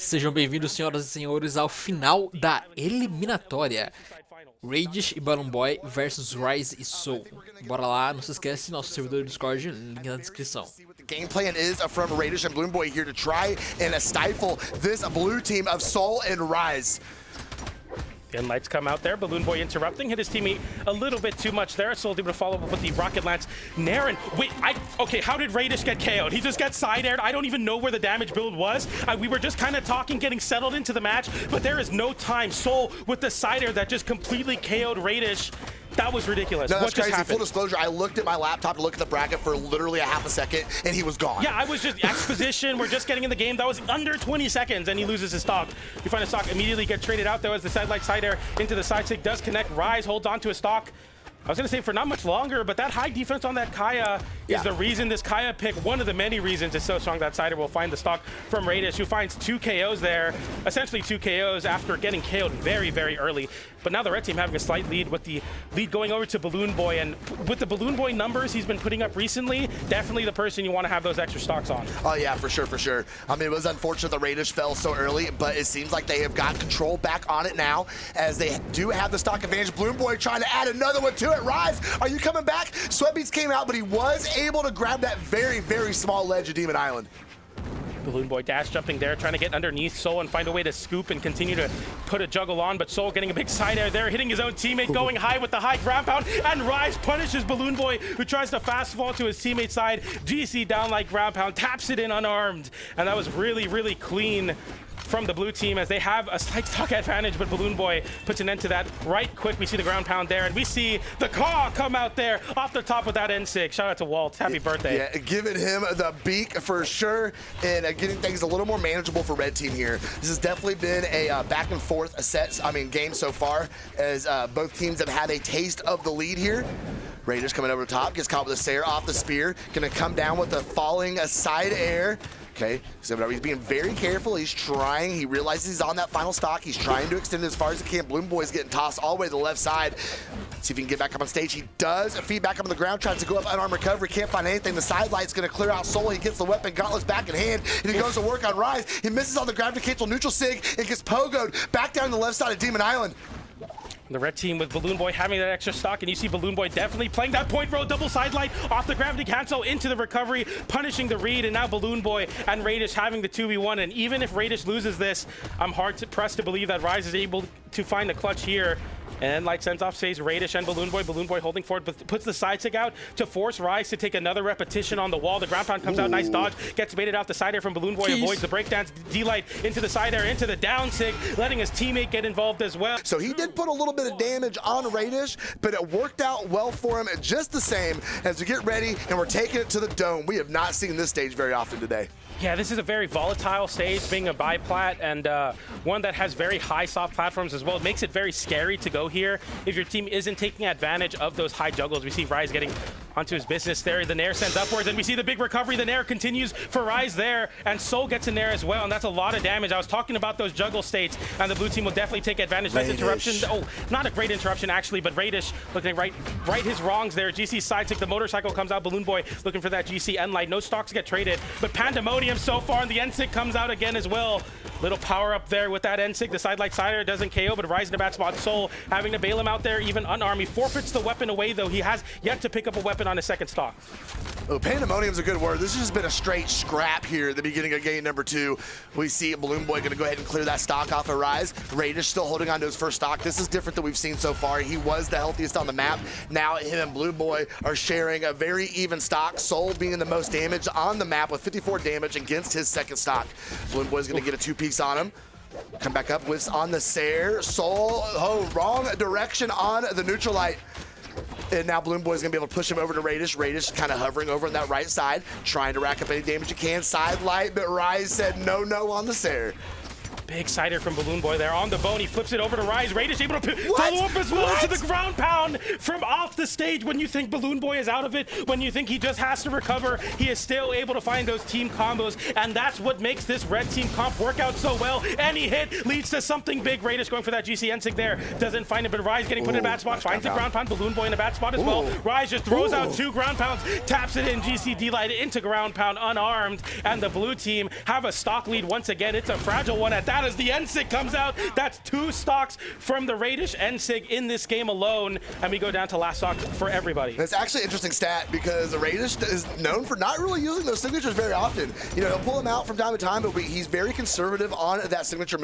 Sejam bem-vindos, senhoras e senhores, ao final da eliminatória. Radish e Balloon Boy versus Rise e Soul. Bora lá, não se esquece, nosso servidor do Discord, link na descrição. The game plan is from Radish and Balloon Boy here to try and stifle this blue team of Soul and Rise. And lights come out there. Balloon Boy interrupting, hit his teammate a little bit too much there. Soul able to follow up with the Rocket Lance. Naren, wait, okay, how did Radish get KO'd? He just got side-aired. I don't even know where the damage build was. We were just kind of talking, getting settled into the match, but there is no time. Soul with the side-air that just completely KO'd Radish. That was ridiculous. No, that's what just crazy. happened? Full disclosure, I looked at my laptop to look at the bracket for literally a half a second, and he was gone. Yeah, I was just exposition. We're just getting in the game. That was under 20 seconds, and he loses his stock. You find a stock immediately get traded out, though, as the sidelight side air into the side stick does connect. Rise holds on to a stock. I was going to say for not much longer, but that high defense on that Kaya is the reason this Kaya pick, one of the many reasons it's so strong that Cider will find the stock from Radish, who finds 2 KOs there, essentially 2 KOs after getting KO'd very, very early. But now the red team having a slight lead with the lead going over to Balloon Boy, and with the Balloon Boy numbers he's been putting up recently, definitely the person you want to have those extra stocks on. Oh yeah, for sure, for sure. I mean, it was unfortunate the Radish fell so early, but it seems like they have got control back on it now, as they do have the stock advantage. Balloon Boy trying to add another one to it. Rise, are you coming back? Sweatbeats came out, but he was able to grab that very, very small ledge of Demon Island. Balloon Boy dash jumping there, trying to get underneath Soul and find a way to scoop and continue to put a juggle on, but Soul getting a big side air there, hitting his own teammate, going high with the high ground pound, and Rise punishes Balloon Boy, who tries to fast fall to his teammate's side. GC down like ground pound, taps it in unarmed, and that was really, really clean from the blue team, as they have a slight stock advantage, but Balloon Boy puts an end to that right quick. We see the ground pound there, and we see the Caw come out there off the top with that N6. Shout out to Walt. Happy birthday. Yeah, giving him the beak for sure, and getting things a little more manageable for red team here. This has definitely been a back and forth game so far, as both teams have had a taste of the lead here. Raiders coming over the top, gets caught with a Sayer off the spear, gonna come down with a falling side air. Okay, so he's being very careful. He's trying. He realizes he's on that final stock. He's trying to extend it as far as he can. Balloon Boy's getting tossed all the way to the left side. See if he can get back up on stage. He does. Feed back up on the ground. Tries to go up unarmed recovery. Can't find anything. The side light's going to clear out Soul. He gets the weapon. Gauntlets back in hand. And he goes to work on Rise. He misses on the grab to cancel neutral sig and gets pogoed back down the left side of Demon Island. The red team with Balloon Boy having that extra stock, and you see Balloon Boy definitely playing that point row double side light off the gravity cancel into the recovery, punishing the read, and now Balloon Boy and Radish having the 2v1. And even if Radish loses this, I'm hard pressed to believe that Rise is able to find the clutch here. And Light sends off saves Radish and Balloon Boy. Balloon Boy holding forward, but puts the side stick out to force Rise to take another repetition on the wall. The ground pound comes out, nice dodge, gets baited out the side air from Balloon Boy, avoids the breakdance. D-Light into the side air, into the down sig, letting his teammate get involved as well. So he did put a little bit of damage on Radish, but it worked out well for him just the same. As we get ready and we're taking it to the dome. We have not seen this stage very often today. Yeah, this is a very volatile stage, being a biplat, and one that has very high soft platforms as well. It makes it very scary to go here if your team isn't taking advantage of those high juggles. We see Rise getting onto his business there. The Nair sends upwards, and we see the big recovery. The Nair continues for Rise there, and Soul gets a Nair as well, and that's a lot of damage. I was talking about those juggle states, and the blue team will definitely take advantage. Nice interruption. Oh, not a great interruption, actually, but Radish looking right his wrongs there. GC side stick, the motorcycle comes out. Balloon Boy looking for that GC end light. No stocks get traded, but Pandemonium so far, and the N-Sig comes out again as well. Little power up there with that N-Sig. The side light sider doesn't KO, but Rise in a bad spot. Soul having to bail him out there, even unarmed. He forfeits the weapon away, though. He has yet to pick up a weapon on his second stock. Oh, Pandemonium's a good word. This has just been a straight scrap here at the beginning of game number 2. We see Balloon Boy going to go ahead and clear that stock off of Rise. Radish still holding on to his first stock. This is different than we've seen so far. He was the healthiest on the map. Now him and Balloon Boy are sharing a very even stock. Soul being the most damaged on the map with 54 damage against his second stock. Balloon Boy's going to get a 2-piece on him. Come back up with on the Sayer. Soul, wrong direction on the neutral light. And now Balloon Boy's gonna be able to push him over to Radish. Radish kind of hovering over on that right side, trying to rack up any damage he can. Side light, but Rise said no on the Sayer. Big sider from Balloon Boy there on the bone. He flips it over to Rise. Radish able to follow up as well to the ground pound from off the stage. When you think Balloon Boy is out of it, when you think he just has to recover, he is still able to find those team combos, and that's what makes this red team comp work out so well. Any hit leads to something big. Radish going for that GC NSIG there. Doesn't find it, but Rise getting put in a bad spot. Finds the ground pound. Balloon Boy in a bad spot as well. Rise just throws out 2 ground pounds, taps it in. GC D-Light into ground pound unarmed, and the blue team have a stock lead once again. It's a fragile one at that as the NSIG comes out. That's 2 stocks from the Radish NSIG in this game alone, and we go down to last stock for everybody. It's actually an interesting stat because the Radish is known for not really using those signatures very often. You know, he'll pull them out from time to time, but he's very conservative on that signature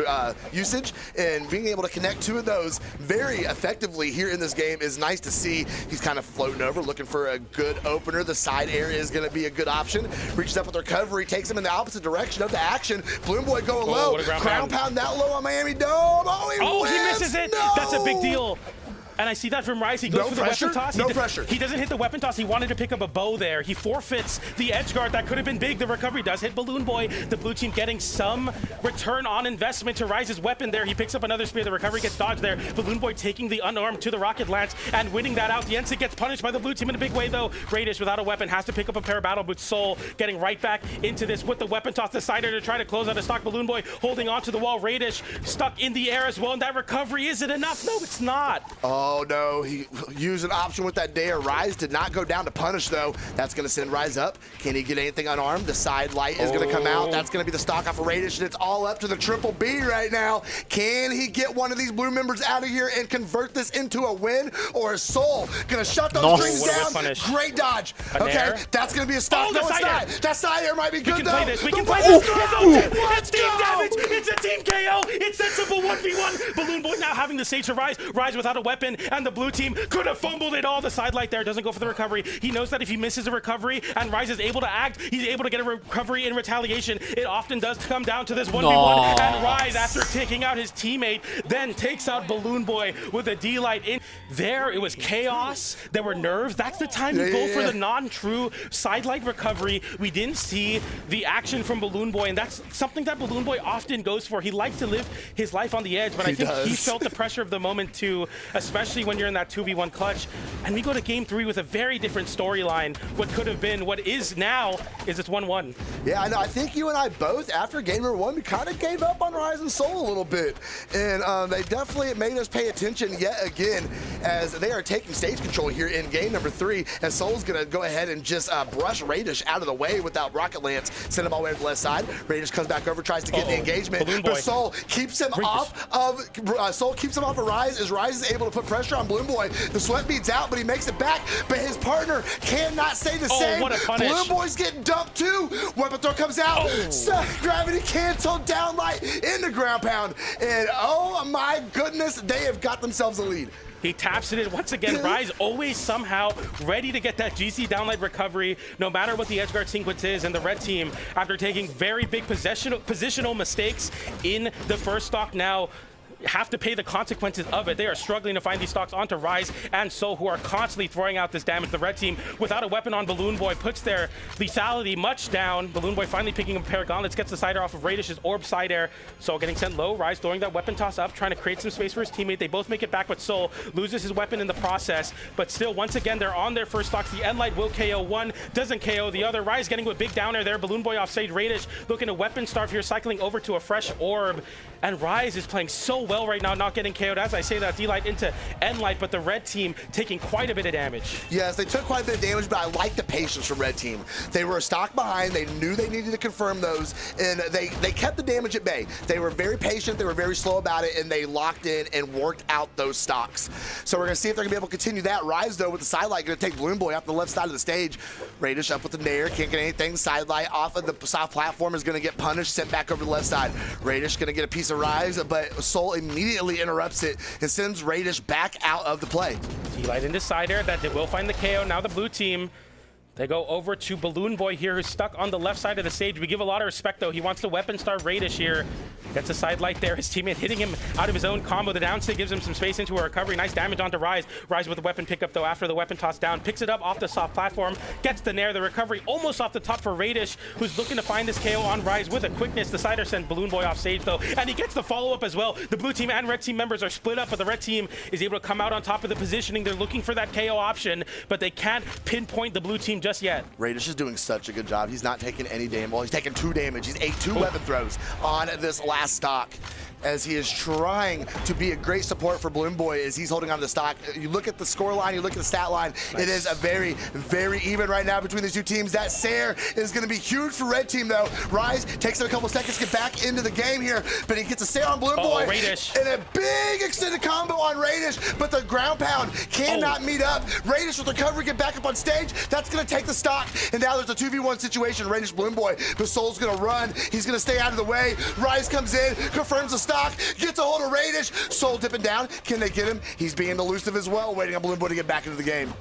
usage, and being able to connect 2 of those very effectively here in this game is nice to see. He's kind of floating over, looking for a good opener. The side area is going to be a good option. Reaches up with recovery, takes him in the opposite direction of the action. Balloon Boy going low. What a ground pound that low on Miami Dome. Oh, he misses it. No! That's a big deal. And I see that from Rise. He goes for the weapon toss. No pressure. He doesn't hit the weapon toss. He wanted to pick up a bow there. He forfeits the edge guard. That could have been big. The recovery does hit Balloon Boy. The blue team getting some return on investment to Rise's weapon there. He picks up another spear. The recovery gets dodged there. Balloon Boy taking the unarmed to the rocket lance and winning that out. The NSIG gets punished by the blue team in a big way, though. Radish without a weapon has to pick up a pair of battle boots. Soul getting right back into this with the weapon toss. The sider to try to close out a stock. Balloon Boy holding onto the wall. Radish stuck in the air as well. And that recovery, is it enough? No, it's not. Oh, no. He used an option with that dare. Rise did not go down to punish, though. That's going to send Rise up. Can he get anything unarmed? The side light is going to come out. That's going to be the stock off of Radish, and it's all up to the Triple B right now. Can he get one of these blue members out of here and convert this into a win? Or is Soul going to shut those strings down? Great dodge. Okay, that's going to be a stock. No, it's not. That side air might be good, though. We can play this. It's team damage. It's a team KO. It's that simple 1v1. Balloon Boy now having the stage to Rise. Rise without a weapon, and the blue team could have fumbled it all. The side light there doesn't go for the recovery. He knows that if he misses a recovery and Rise is able to act, he's able to get a recovery in retaliation. It often does come down to this 1v1, and Rise, after taking out his teammate, then takes out Balloon Boy with a D-Light in. There, it was chaos. There were nerves. That's the time you go for the non-true side light recovery. We didn't see the action from Balloon Boy, and that's something that Balloon Boy often goes for. He likes to live his life on the edge, but I think he felt the pressure of the moment too, especially when you're in that 2v1 clutch. And we go to game 3 with a very different storyline. What could have been, what is now, is it's 1-1. Yeah, I know. I think you and I both, after game number 1, we kind of gave up on Rise and Soul a little bit. And they definitely made us pay attention yet again as they are taking stage control here in game number 3. And Soul's going to go ahead and just brush Radish out of the way without Rocket Lance, send him all the way to the left side. Radish comes back over, tries to get the engagement, but Soul keeps him off of Rise as Rise is able to put pressure on Balloon Boy. The sweat beats out, but he makes it back, but his partner cannot say the same. What a punish. Balloon Boy's getting dumped too. Weapon throw comes out. Gravity canceled, down light into ground pound. And oh my goodness, they have got themselves a lead. He taps it in once again. Rise always somehow ready to get that GC downlight recovery, no matter what the edgeguard sequence is. And the red team, after taking very big positional mistakes in the first stock, now have to pay the consequences of it. They are struggling to find these stocks onto Rise and Soul, who are constantly throwing out this damage. The red team, without a weapon on Balloon Boy, puts their lethality much down. Balloon Boy finally picking up a pair of gauntlets, gets the sider off of Radish's orb side air. Soul getting sent low. Rise throwing that weapon toss up, trying to create some space for his teammate. They both make it back, but Soul loses his weapon in the process. But still, once again, they're on their first stocks. The Endlight will KO one, doesn't KO the other. Rise getting with big downer there. Balloon Boy off stage. Radish looking to weapon starve here, cycling over to a fresh orb. And Rise is playing so well right now, not getting KO'd. As I say that, D-Light into Endlight, but the red team taking quite a bit of damage. Yes, they took quite a bit of damage, but I like the patience from red team. They were a stock behind. They knew they needed to confirm those, and they kept the damage at bay. They were very patient. They were very slow about it, and they locked in and worked out those stocks. So we're going to see if they're going to be able to continue that. Rise, though, with the sidelight, going to take Balloon Boy off the left side of the stage. Radish up with the Nair, can't get anything. Sidelight off of the soft platform is going to get punished, sent back over to the left side. Radish going to get a piece of Rise, but Soul immediately interrupts it and sends Radish back out of the play. D-Light into side air, that will find the KO. Now the blue team They go over to Balloon Boy here, who's stuck on the left side of the stage. We give a lot of respect, though. He wants to weapon star Radish here. Gets a side light there. His teammate hitting him out of his own combo. The down stick gives him some space into a recovery. Nice damage onto Rise. Rise with the weapon pickup, though, after the weapon toss down. Picks it up off the soft platform. Gets the nair. The recovery almost off the top for Radish, who's looking to find this KO on Rise with a quickness. The sider sends Balloon Boy off stage, though, and he gets the follow-up as well. The blue team and red team members are split up, but the red team is able to come out on top of the positioning. They're looking for that KO option, but they can't pinpoint the blue team just yet. Radish is doing such a good job. He's not taking any damage. Well, he's taking 2 damage. He's ate 2 weapon throws on this last stock, as he is trying to be a great support for Balloon Boy as he's holding on to the stock. You look at the score line, you look at the stat line, It is a very, very even right now between these two teams. That Sair is going to be huge for red team, though. Rise takes him a couple seconds to get back into the game here, but he gets a Sair on Balloon Boy. Radish. And a big extended combo on Radish, but the ground pound cannot meet up. Radish with recovery, get back up on stage. That's going to take the stock, and now there's a 2v1 situation. Radish, Balloon Boy, but Soul's going to run. He's going to stay out of the way. Rise comes in, confirms the stock, gets a hold of Radish. Soul dipping down. Can they get him? He's being elusive as well, waiting on Balloon Boy to get back into the game.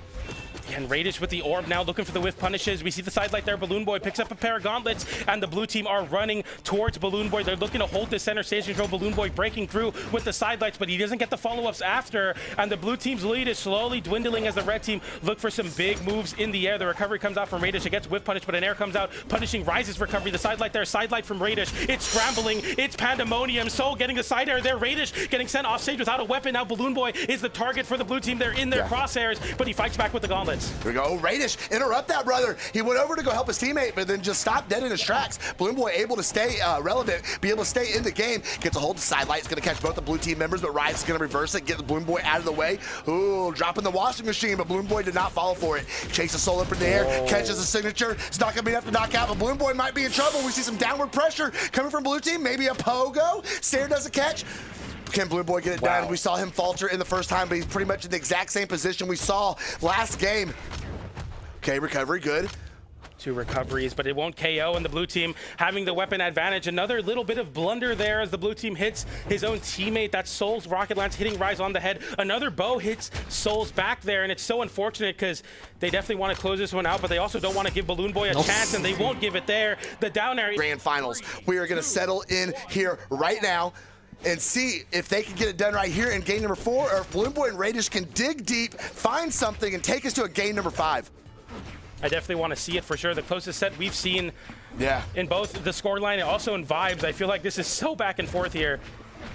And Radish with the orb now looking for the whiff punishes. We see the sidelight there. Balloon Boy picks up a pair of gauntlets, and the blue team are running towards Balloon Boy. They're looking to hold the center stage control. Balloon Boy breaking through with the sidelights, but he doesn't get the follow-ups after. And the blue team's lead is slowly dwindling as the red team look for some big moves in the air. The recovery comes out from Radish. It gets whiff punish, but an air comes out, punishing Rise's recovery. The sidelight there, sidelight from Radish. It's scrambling. It's pandemonium. Soul getting the side air there. Radish getting sent off stage without a weapon. Now Balloon Boy is the target for the blue team. They're in their crosshairs, but he fights back with the gauntlets. Here we go. Radish, interrupt that, brother. He went over to go help his teammate, but then just stopped dead in his tracks. Balloon Boy able to stay relevant, be able to stay in the game. Gets a hold of the sidelight. It's going to catch both the blue team members, but Rise is going to reverse it, get the Balloon Boy out of the way. Ooh, dropping the washing machine, but Balloon Boy did not fall for it. Chases Soul up in the air, catches a signature. It's not going to be enough to knock out, but Balloon Boy might be in trouble. We see some downward pressure coming from blue team. Maybe a pogo. Sair doesn't catch. Can Balloon Boy get it done? We saw him falter in the first time, but he's pretty much in the exact same position we saw last game. Okay, recovery, good. 2 recoveries, but it won't KO, and the blue team having the weapon advantage. Another little bit of blunder there as the blue team hits his own teammate. That's Soul's rocket lance hitting Rise on the head. Another bow hits Soul's back there, and it's so unfortunate because they definitely want to close this one out, but they also don't want to give Balloon Boy a chance, and they won't give it there. The down air. Grand finals. We are going to settle in here right now and see if they can get it done right here in game number 4, or if Balloon Boy and Radish can dig deep, find something, and take us to a game number 5. I definitely want to see it for sure. The closest set we've seen in both the scoreline and also in vibes. I feel like this is so back and forth here.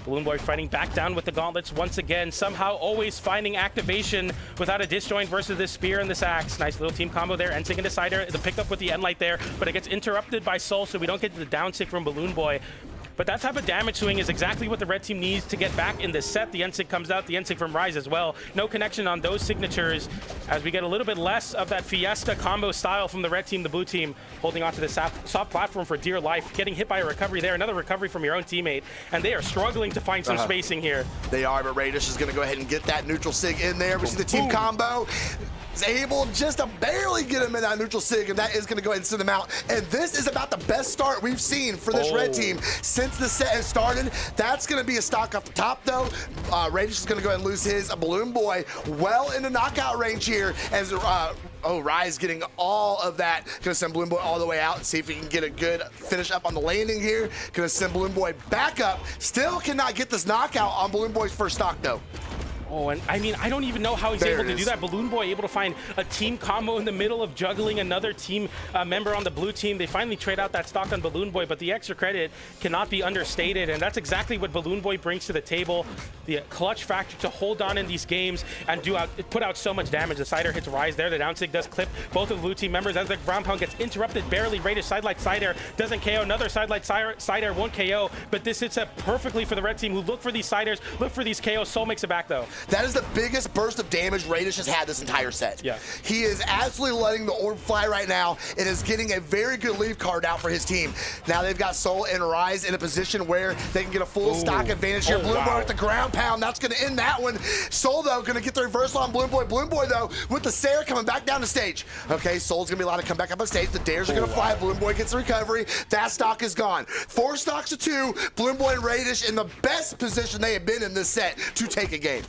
Balloon Boy fighting back down with the gauntlets once again, somehow always finding activation without a disjoint versus this spear and this axe. Nice little team combo there. Ensing and Decider, the pickup with the end light there, but it gets interrupted by Soul, so we don't get the down stick from Balloon Boy. But that type of damage swing is exactly what the red team needs to get back in this set. The Ensig comes out, the Ensig from Rise as well. No connection on those signatures as we get a little bit less of that Fiesta combo style from the red team. The blue team holding onto the soft platform for dear life, getting hit by a recovery there. Another recovery from your own teammate, and they are struggling to find some spacing here. They are, but Radish is going to go ahead and get that neutral sig in there. We see the team combo. Is able just to barely get him in that neutral sig, and that is going to go ahead and send him out. And this is about the best start we've seen for this red team since the set has started. That's going to be a stock off the top, though. Radish is going to go ahead and lose his. Balloon Boy well into knockout range here as Rise getting all of that. Gonna send Balloon Boy all the way out and see if he can get a good finish up on the landing here. Gonna send Balloon Boy back up. Still cannot get this knockout on Balloon Boy's first stock, though. Oh, and I mean, I don't even know how he's able to do that. Balloon Boy able to find a team combo in the middle of juggling another team member on the blue team. They finally trade out that stock on Balloon Boy, but the extra credit cannot be understated, and that's exactly what Balloon Boy brings to the table. The clutch factor to hold on in these games and put out so much damage. The sider hits Rise there. The down sig does clip both of the blue team members as the ground pound gets interrupted barely. Radish sidelight sider doesn't KO. Another sidelight sider won't KO, but this hits up perfectly for the red team who look for these siders, look for these KOs. Soul makes it back though. That is the biggest burst of damage Radish has had this entire set. He is absolutely letting the orb fly right now and is getting a very good leave card out for his team. Now they've got Soul and Rise in a position where they can get a full stock advantage here. Balloon Boy with the ground pound. That's going to end that one. Soul, though, going to get the reversal on Balloon Boy. Balloon Boy, though, with the Sair coming back down the stage. Okay, Soul's going to be allowed to come back up on stage. The dares are going to fly. Balloon Boy gets the recovery. That stock is gone. 4 stocks to 2. Balloon Boy and Radish in the best position they have been in this set to take a game.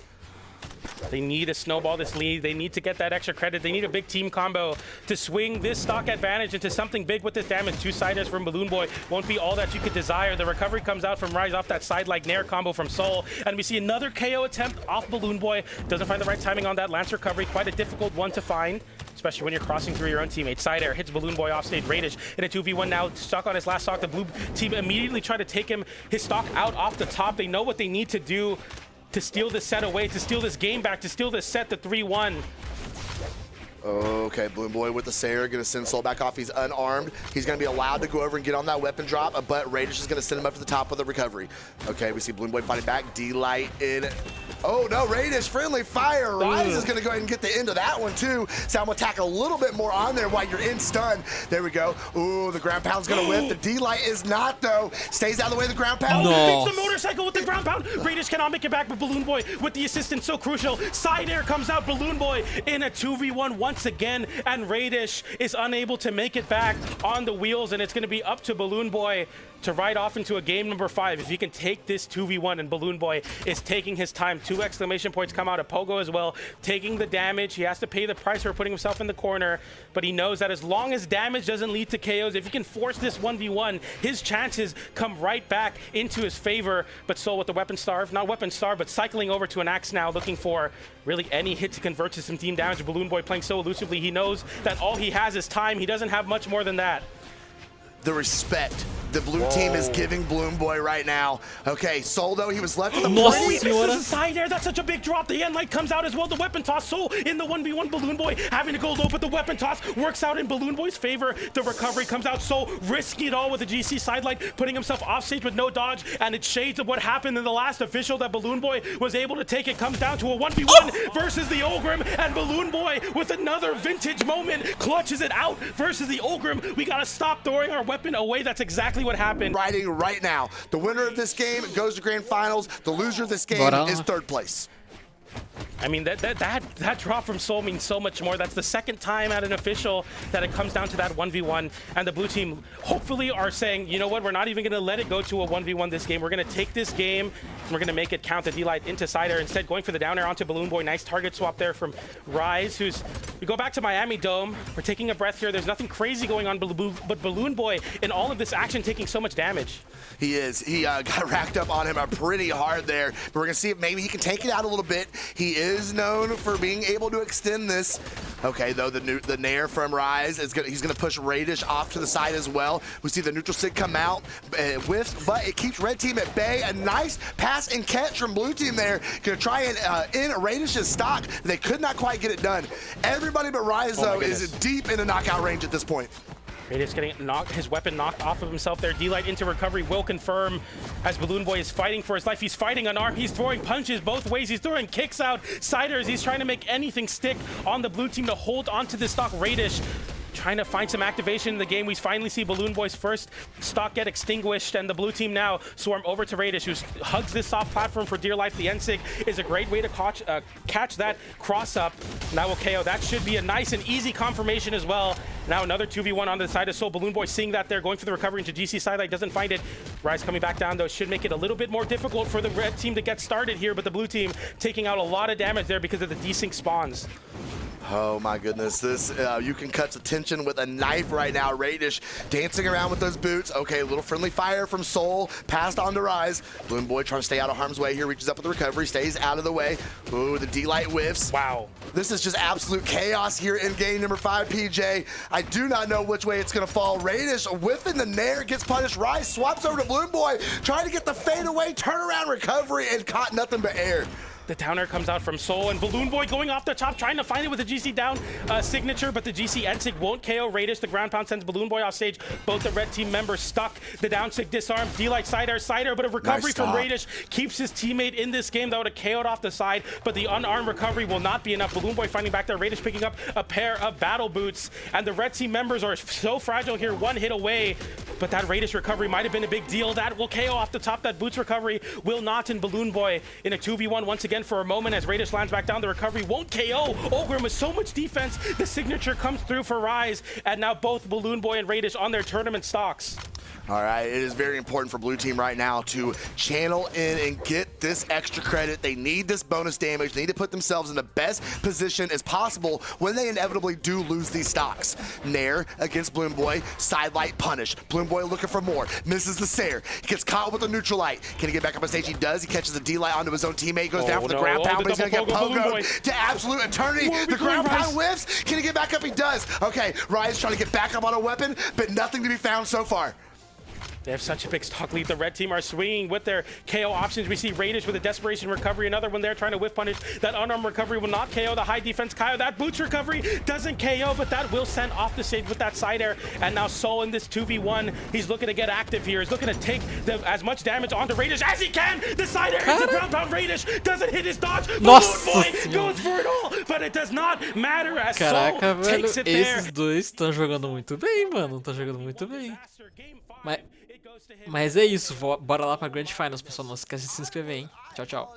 They need to snowball this lead. They need to get that extra credit. They need a big team combo to swing this stock advantage into something big with this damage. 2 siders from Balloon Boy won't be all that you could desire. The recovery comes out from Rise off that side-like Nair combo from Soul. And we see another KO attempt off Balloon Boy. Doesn't find the right timing on that Lance recovery. Quite a difficult one to find, especially when you're crossing through your own teammate. Side air hits Balloon Boy off stage. Radish in a 2v1 now, stuck on his last stock. The blue team immediately try to take his stock out off the top. They know what they need to do to steal this set away, to steal this game back, to steal this set to 3-1. Okay, Balloon Boy with the Sayer, gonna send Soul back off. He's unarmed. He's gonna be allowed to go over and get on that weapon drop, but Radish is gonna send him up to the top of the recovery. Okay, we see Balloon Boy fighting back. D-Light in. Oh no, Radish, friendly fire. Rise is gonna go ahead and get the end of that one too. So I'm gonna tack a little bit more on there while you're in stun. There we go. Ooh, the ground pound's gonna whip. The D-Light is not though. Stays out of the way of the ground pound. Oh, beats the motorcycle with the ground pound. Radish cannot make it back, but Balloon Boy with the assistance so crucial. Side air comes out. Balloon Boy in a 2v1 once again, and Radish is unable to make it back on the wheels, and it's gonna be up to Balloon Boy to ride off into a game number 5. If he can take this 2v1, and Balloon Boy is taking his time. 2 exclamation points come out of Pogo as well, taking the damage. He has to pay the price for putting himself in the corner, but he knows that as long as damage doesn't lead to KOs, if he can force this 1v1, his chances come right back into his favor. But Soul with the weapon starve, not weapon starve, but cycling over to an axe now, looking for really any hit to convert to some team damage. Balloon Boy playing so elusively, he knows that all he has is time. He doesn't have much more than that. The respect the blue team is giving Balloon Boy right now. Okay, Soul though, he was left with a This is a side air. That's such a big drop. The end light comes out as well. The weapon toss. Soul in the 1v1. Balloon Boy having to go low, but the weapon toss works out in Balloon Boy's favor. The recovery comes out. Soul risking it all with the GC sidelight, putting himself off stage with no dodge, and it's shades of what happened in the last official that Balloon Boy was able to take. It comes down to a 1v1 versus the Ogrim, and Balloon Boy with another vintage moment clutches it out versus the Ogrim. We gotta stop throwing our weapon away. That's exactly what happened. Riding right now. The winner of this game goes to grand finals. The loser of this game is 3rd place. I mean, that drop from Soul means so much more. That's the 2nd time at an official that it comes down to that 1v1. And the blue team hopefully are saying, you know what, we're not even going to let it go to a 1v1 this game. We're going to take this game and we're going to make it count. The D-Light into side air, instead going for the down air onto Balloon Boy. Nice target swap there from Rise, who's... We go back to Miami Dome. We're taking a breath here. There's nothing crazy going on, but Balloon Boy in all of this action taking so much damage. He is. He got racked up on him pretty hard there. But we're going to see if maybe he can take it out a little bit. He is known for being able to extend this. Okay, though, the Nair from Rise, he's going to push Radish off to the side as well. We see the neutral sig come out, whiffs, but it keeps red team at bay. A nice pass and catch from blue team there. Going to try and end Radish's stock. They could not quite get it done. Everybody but Rise, though, is deep in the knockout range at this point. Radish getting his weapon knocked off of himself there. D-Light into recovery will confirm as Balloon Boy is fighting for his life. He's fighting unarmed. He's throwing punches both ways. He's throwing kicks out. Siders. He's trying to make anything stick on the blue team to hold onto this stock. Radish trying to find some activation in the game. We finally see Balloon Boy's first stock get extinguished, and the blue team now swarm over to Radish, who hugs this soft platform for dear life. The N-Sig is a great way to catch that cross-up. Now will KO. That should be a nice and easy confirmation as well. Now another 2v1 on the side of Soul. Balloon Boy seeing that there, going for the recovery into GC sidelight, doesn't find it. Rise coming back down, though, should make it a little bit more difficult for the red team to get started here, but the blue team taking out a lot of damage there because of the desync spawns. Oh my goodness, this you can cut the tension with a knife right now. Radish dancing around with those boots. Okay, a little friendly fire from Soul, passed on to Rise. Balloon Boy trying to stay out of harm's way here, reaches up with the recovery, stays out of the way. Ooh, the D-Light whiffs. Wow. This is just absolute chaos here in game number 5, PJ. I do not know which way it's gonna fall. Radish whiffing the Nair, gets punished. Rise swaps over to Balloon Boy, trying to get the fade away, turnaround recovery, and caught nothing but air. The downer comes out from Soul, and Balloon Boy going off the top, trying to find it with a GC down signature, but the GC N-Sig won't KO Radish. The ground pound sends Balloon Boy off stage. Both the red team members stuck. The down sig disarmed. D-Light side air, but a recovery from Radish keeps his teammate in this game that would have KO'd off the side, but the unarmed recovery will not be enough. Balloon Boy finding back there. Radish picking up a pair of battle boots, and the red team members are so fragile here, one hit away, but that Radish recovery might have been a big deal. That will KO off the top. That boots recovery will not, and Balloon Boy in a 2v1 once again for a moment as Radish lands back down. The recovery won't KO Ogrim with so much defense. The signature comes through for Rise, and now both Balloon Boy and Radish on their tournament stocks. All right, it is very important for blue team right now to channel in and get this extra credit. They need this bonus damage. They need to put themselves in the best position as possible when they inevitably do lose these stocks. Nair against Bloom Boy, sidelight punish. Bloom Boy looking for more, misses the Sair. He gets caught with the neutral light. Can he get back up on stage? He does. He catches a D-light onto his own teammate, goes down for the ground pound, but he's gonna get pogoed to absolute eternity. The ground pound whiffs. Can he get back up? He does. Okay, Rise trying to get back up on a weapon, but nothing to be found so far. They have such a big stock lead. The red team are swinging with their KO options. We see Radish with a desperation recovery. Another one there trying to whiff punish. That unarmed recovery will not KO the high defense Kaio. That boots recovery doesn't KO, but that will send off the stage with that side air. And now Soul in this 2v1. He's looking to get active here. He's looking to take as much damage onto Radish as he can. The side air hits the ground pound. Radish doesn't hit his dodge. But Nossa Boy goes for it all. But it does not matter as Caraca, Soul velho, takes it there. esses dois estão jogando muito bem, mano. Estão jogando muito bem. Mas é isso, bora lá pra Grand Finals, pessoal. Não esquece de se inscrever, hein? Tchau, tchau.